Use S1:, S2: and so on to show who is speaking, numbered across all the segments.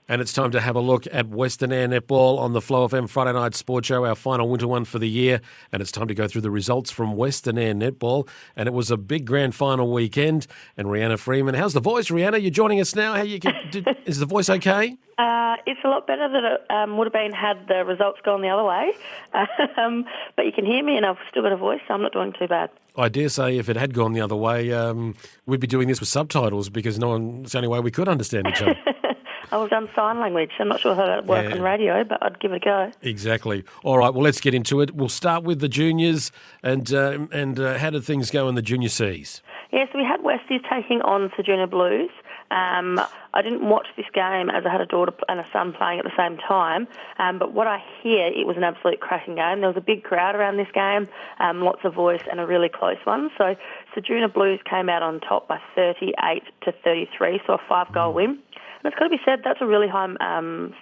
S1: And it's time to have a look at Western Eyre Netball on the Flow FM Friday Night Sports Show, our final winter one for the year. And it's time to go through the results from Western Eyre Netball. And it was a big grand final weekend. And Rehanna Freeman, how's the voice, Rehanna? You're joining us now. Is the voice okay?
S2: It's a lot better than it would have been had the results gone the other way. But you can hear me and I've still got a voice, so I'm not doing too bad.
S1: I dare say if it had gone the other way, we'd be doing this with subtitles because it's the only way we could understand each other.
S2: I've done sign language. I'm not sure how that works on radio, but I'd give it a go.
S1: Exactly. All right, well, let's get into it. We'll start with the juniors and how did things go in the junior Cs?
S2: Yes, we had Westies taking on the Junior Blues. I didn't watch this game as I had a daughter and a son playing at the same time, but what I hear, it was an absolute cracking game. There was a big crowd around this game, lots of voice and a really close one. So Junior Blues came out on top by 38-33, so a 5-goal win. And it's got to be said, that's a really high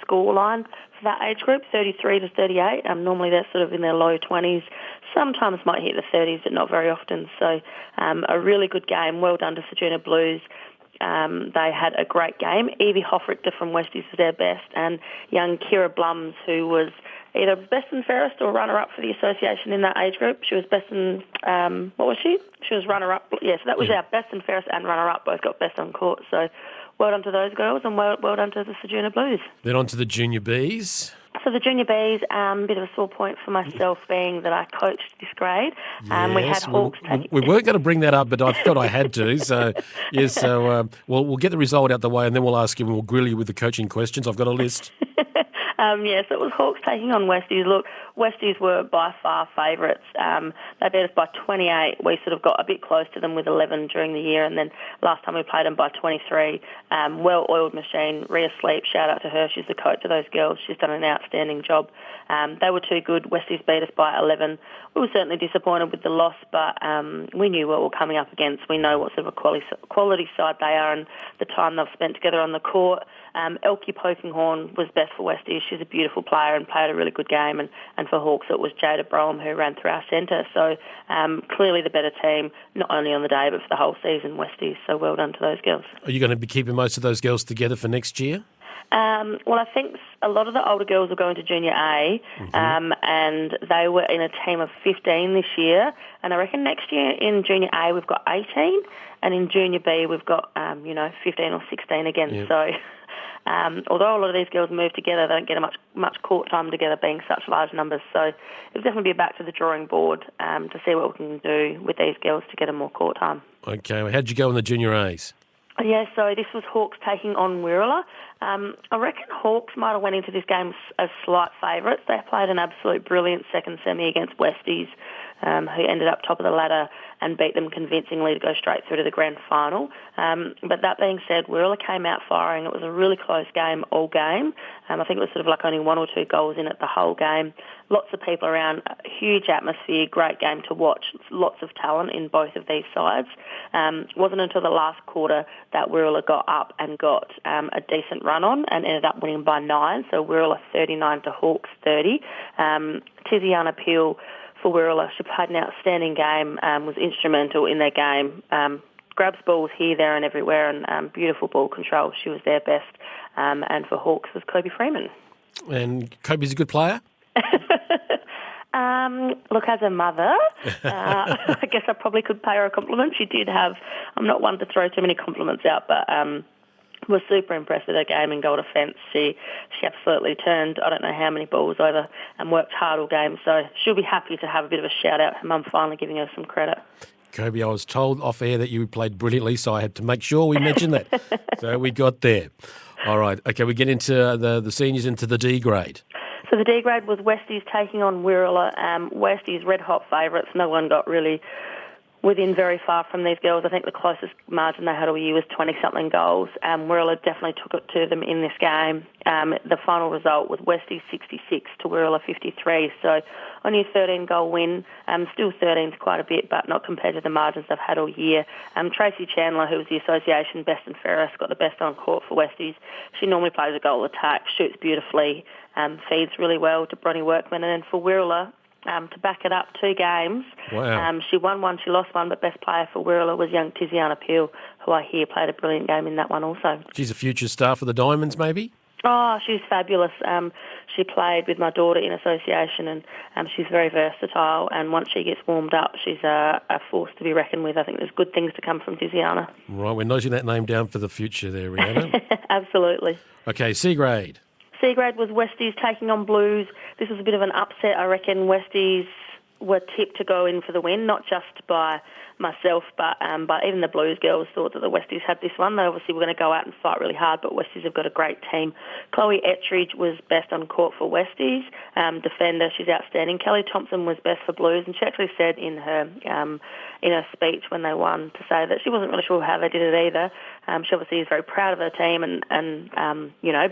S2: score line for that age group, 33-38. Normally they're sort of in their low 20s. Sometimes might hit the 30s, but not very often. So a really good game. Well done to the Junior Blues. They had a great game. Evie Hoffrichter from Westies was their best, and young Kira Blums, who was either best and fairest or runner-up for the association in that age group. She was best and, what was she? She was runner-up. Yeah, so that was our best and fairest and runner-up, both got best on court. So well done to those girls and well done to the Junior Blues.
S1: Then on to the Junior Bs.
S2: So the Junior Bs, a bit of a sore point for myself being that I coached this grade.
S1: Yes,
S2: we had Hawks
S1: we weren't going to bring that up, but I thought I had to. So, yes, we'll get the result out the way and then we'll ask you and we'll grill you with the coaching questions. I've got a list.
S2: Yes, it was Hawks taking on Westies. Look, Westies were by far favourites. They beat us by 28. We sort of got a bit close to them with 11 during the year, and then last time we played them by 23. Well-oiled machine. Rhea Sleep, shout out to her. She's the coach of those girls. She's done an outstanding job. They were too good. Westies beat us by 11. We were certainly disappointed with the loss, but we knew what we were coming up against. We know what sort of a quality side they are and the time they've spent together on the court. Elkie Pokinghorn was best for Westies. She's a beautiful player and played a really good game. And for Hawks, it was Jada Broham who ran through our centre. So clearly the better team, not only on the day but for the whole season, Westies. So well done to those girls.
S1: Are you going to be keeping most of those girls together for next year?
S2: Well, I think a lot of the older girls are going to Junior A, and they were in a team of 15 this year. And I reckon next year in Junior A we've got 18, and in Junior B we've got 15 or 16 again. Yep. So although a lot of these girls move together, they don't get much court time together, being such large numbers. So it'll definitely be back to the drawing board to see what we can do with these girls to get them more court time.
S1: Okay, well, how'd you go in the Junior A's?
S2: Yeah, so this was Hawks taking on Wirrala. I reckon Hawks might have went into this game as slight favourites. They played an absolute brilliant second semi against Westies, who ended up top of the ladder and beat them convincingly to go straight through to the grand final. But that being said, Wirrala came out firing. It was a really close game all game. I think it was sort of like only 1 or 2 goals in it the whole game. Lots of people around, huge atmosphere, great game to watch. Lots of talent in both of these sides. Wasn't until the last quarter that Wirrala got up and got a decent run on and ended up winning by 9. So Wirrala 39 to Hawks 30. Tiziana Peel for Wirrala, she played an outstanding game, was instrumental in their game. Grabs balls here, there and everywhere, and beautiful ball control. She was their best. And for Hawks was Kobe Freeman. And
S1: Kobe's a good player?
S2: Look, as a mother, I guess I probably could pay her a compliment. She did have, I'm not one to throw too many compliments out, but was super impressed with her game in goal defence. She absolutely turned, I don't know how many balls over and worked hard all game. So she'll be happy to have a bit of a shout out. Her mum finally giving her some credit.
S1: Kobe, I was told off air that you played brilliantly, so I had to make sure we mentioned that. So we got there. All right. Okay, we get into the seniors, into the D grade.
S2: So the D grade was Westies taking on Wirrala. Westies red-hot favourites. No one got really within very far from these girls. I think the closest margin they had all year was 20-something goals. Wirrala definitely took it to them in this game. The final result was Westies 66 to Wirrala 53. So only a 13-goal win. Still 13's quite a bit, but not compared to the margins they've had all year. Tracy Chandler, who was the association best and fairest, got the best on court for Westies. She normally plays a goal attack, shoots beautifully, feeds really well to Bronnie Workman. And then for Wirrala, to back it up, 2 games.
S1: Wow.
S2: She won one, she lost one, but best player for Wirrala was young Tiziana Peel, who I hear played a brilliant game in that one also.
S1: She's a future star for the Diamonds, maybe?
S2: Oh, she's fabulous. She played with my daughter in association, and she's very versatile. And once she gets warmed up, she's a force to be reckoned with. I think there's good things to come from Tiziana.
S1: Right, we're noting that name down for the future there, Rehanna.
S2: Absolutely.
S1: Okay, C grade.
S2: C grade was Westies taking on Blues. This was a bit of an upset, I reckon. Westies were tipped to go in for the win, not just by myself, but even the Blues girls thought that the Westies had this one. They obviously were going to go out and fight really hard, but Westies have got a great team. Chloe Ettridge was best on court for Westies. Defender, she's outstanding. Kelly Thompson was best for Blues, and she actually said in her speech when they won to say that she wasn't really sure how they did it either. She obviously is very proud of her team and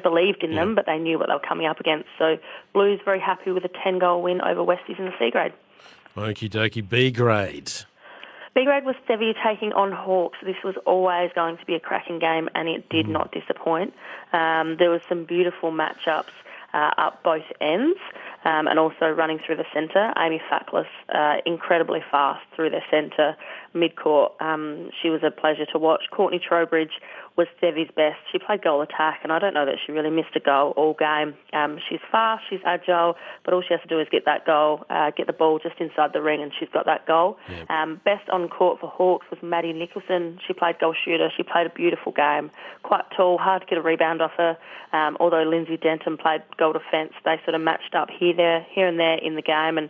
S2: believed in them, but they knew what they were coming up against. So Blues very happy with a 10-goal win over Westies in the C grade.
S1: Okie dokie, B grade.
S2: B grade was Sevier taking on Hawks. This was always going to be a cracking game, and it did not disappoint. There was some beautiful matchups up both ends, and also running through the centre. Amy Fackless, incredibly fast through the centre, mid-court. She was a pleasure to watch. Courtney Trowbridge was Sevie's best. She played goal attack, and I don't know that she really missed a goal all game. She's fast, she's agile, but all she has to do is get that goal, get the ball just inside the ring, and she's got that goal. Yep. Best on court for Hawks was Maddie Nicholson. She played goal shooter. She played a beautiful game. Quite tall, hard to get a rebound off her. Although Lindsay Denton played goal defence, they sort of matched up here and there in the game, and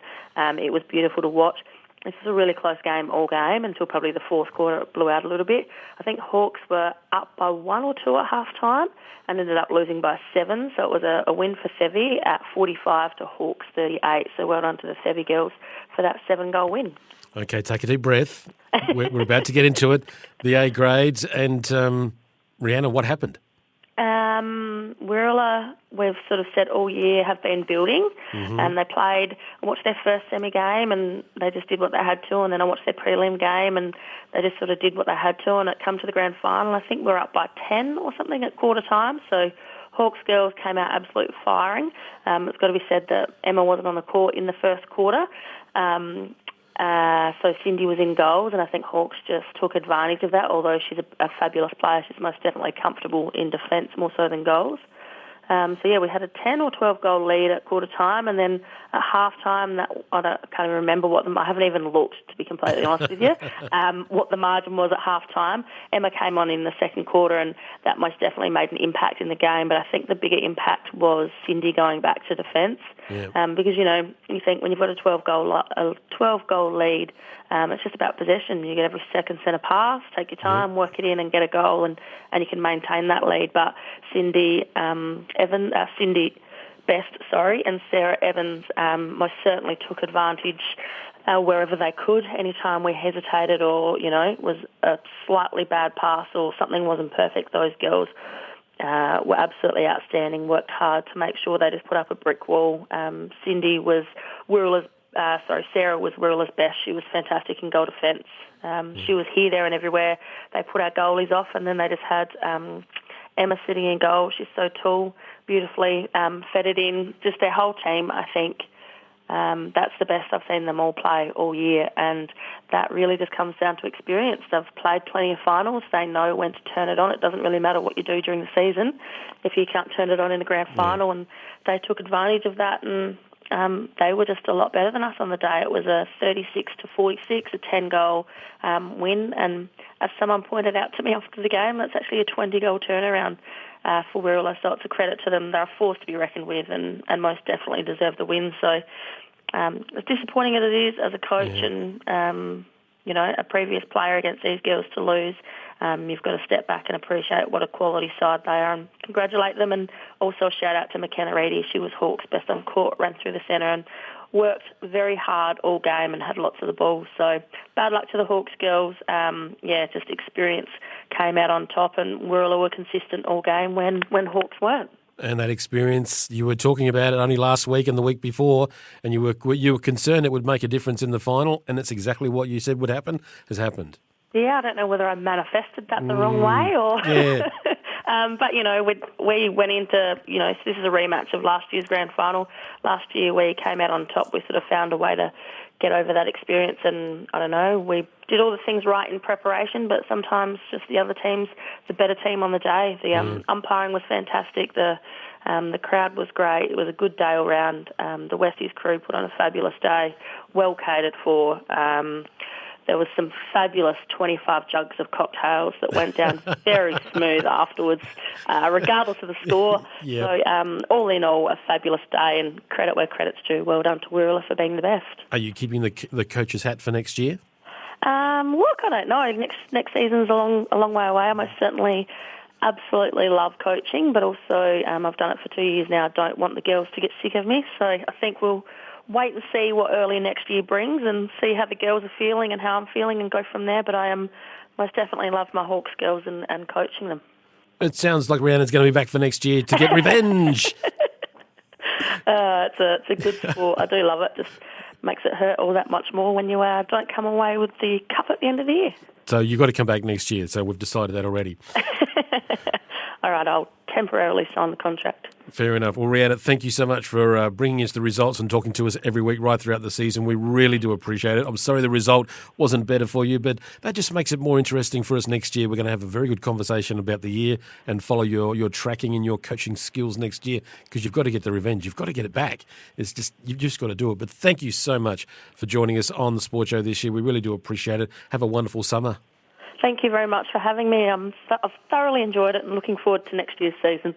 S2: it was beautiful to watch. This was a really close game all game until probably the fourth quarter. It blew out a little bit. I think Hawks were up by 1 or 2 at half-time and ended up losing by 7. So it was a win for Sevi at 45 to Hawks 38. So well done to the Sevi girls for that 7-goal win.
S1: Okay, take a deep breath. We're about to get into it. The A grades. And Rehanna, what happened?
S2: Wirrala, we've sort of said all year, have been building, and they played. I watched their first semi-game, and they just did what they had to, and then I watched their prelim game, and they just sort of did what they had to, and it come to the grand final. I think we're up by 10 or something at quarter time, so Hawks girls came out absolute firing. It's got to be said that Emma wasn't on the court in the first quarter, so Cindy was in goals, and I think Hawks just took advantage of that. Although she's a fabulous player, she's most definitely comfortable in defence more so than goals. We had a 10 or 12 goal lead at quarter time, and then at half time, I can't even remember I haven't even looked, to be completely honest with you, what the margin was at half time. Emma came on in the second quarter, and that most definitely made an impact in the game, but I think the bigger impact was Cindy going back to defence. Yeah. Because, you think when you've got a 12-goal lead, it's just about possession. You get every second centre pass, take your time, work it in and get a goal, and you can maintain that lead. But Cindy Best, and Sarah Evans most certainly took advantage wherever they could. Anytime we hesitated or, it was a slightly bad pass or something wasn't perfect, those girls were absolutely outstanding, worked hard to make sure they just put up a brick wall. Sarah was Wirrala's best. She was fantastic in goal defence. She was here, there and everywhere. They put our goalies off, and then they just had Emma sitting in goal. She's so tall, beautifully fed it in. Just their whole team, I think. That's the best I've seen them all play all year, and that really just comes down to experience. They've played plenty of finals. They know when to turn it on. It doesn't really matter what you do during the season if you can't turn it on in the grand final, and they took advantage of that, and they were just a lot better than us on the day. It was a 36-46, a 10-goal win, and as someone pointed out to me after the game, that's actually a 20-goal turnaround for Wirrala, so it's a credit to them. They're a force to be reckoned with, and most definitely deserve the win. So as disappointing as it is as a coach and a previous player against these girls to lose, you've got to step back and appreciate what a quality side they are and congratulate them. And also a shout out to McKenna Reedy. She was Hawks' best on court, ran through the centre and worked very hard all game and had lots of the ball. So bad luck to the Hawks girls. Just experience came out on top, and Wirrala were consistent all game when Hawks weren't.
S1: And that experience, you were talking about it only last week and the week before, and you were concerned it would make a difference in the final, and it's exactly what you said would happen has happened.
S2: Yeah, I don't know whether I manifested that the wrong way or...
S1: Yeah.
S2: But, we went into, so this is a rematch of last year's grand final. Last year we came out on top. We sort of found a way to get over that experience, and I don't know, we did all the things right in preparation, but sometimes just the other team's the better team on the day. The umpiring was fantastic. The The crowd was great. It was a good day all round. The Westies crew put on a fabulous day, well catered for. There was some fabulous 25 jugs of cocktails that went down very smooth afterwards, regardless of the score.
S1: Yep.
S2: So all in all, a fabulous day, and credit where credit's due. Well done to Wirrala for being the best.
S1: Are you keeping the coach's hat for next year?
S2: Look, I don't know. Next season's a long way away. I most certainly absolutely love coaching, but also I've done it for 2 years now. I don't want the girls to get sick of me, so I think we'll wait and see what early next year brings and see how the girls are feeling and how I'm feeling and go from there. But I am most definitely love my Hawks girls and coaching them.
S1: It sounds like Rehanna's going to be back for next year to get revenge.
S2: It's a good sport. I do love it. Just makes it hurt all that much more when you don't come away with the cup at the end of the year.
S1: So you've got to come back next year. So we've decided that already.
S2: All right, I'll temporarily sign the contract.
S1: Fair enough. Well, Rehanna, thank you so much for bringing us the results and talking to us every week right throughout the season. We really do appreciate it. I'm sorry the result wasn't better for you, but that just makes it more interesting for us next year. We're going to have a very good conversation about the year and follow your tracking and your coaching skills next year, because you've got to get the revenge. You've got to get it back. You've just got to do it. But thank you so much for joining us on the Sports Show this year. We really do appreciate it. Have a wonderful summer.
S2: Thank you very much for having me. I've thoroughly enjoyed it and looking forward to next year's season.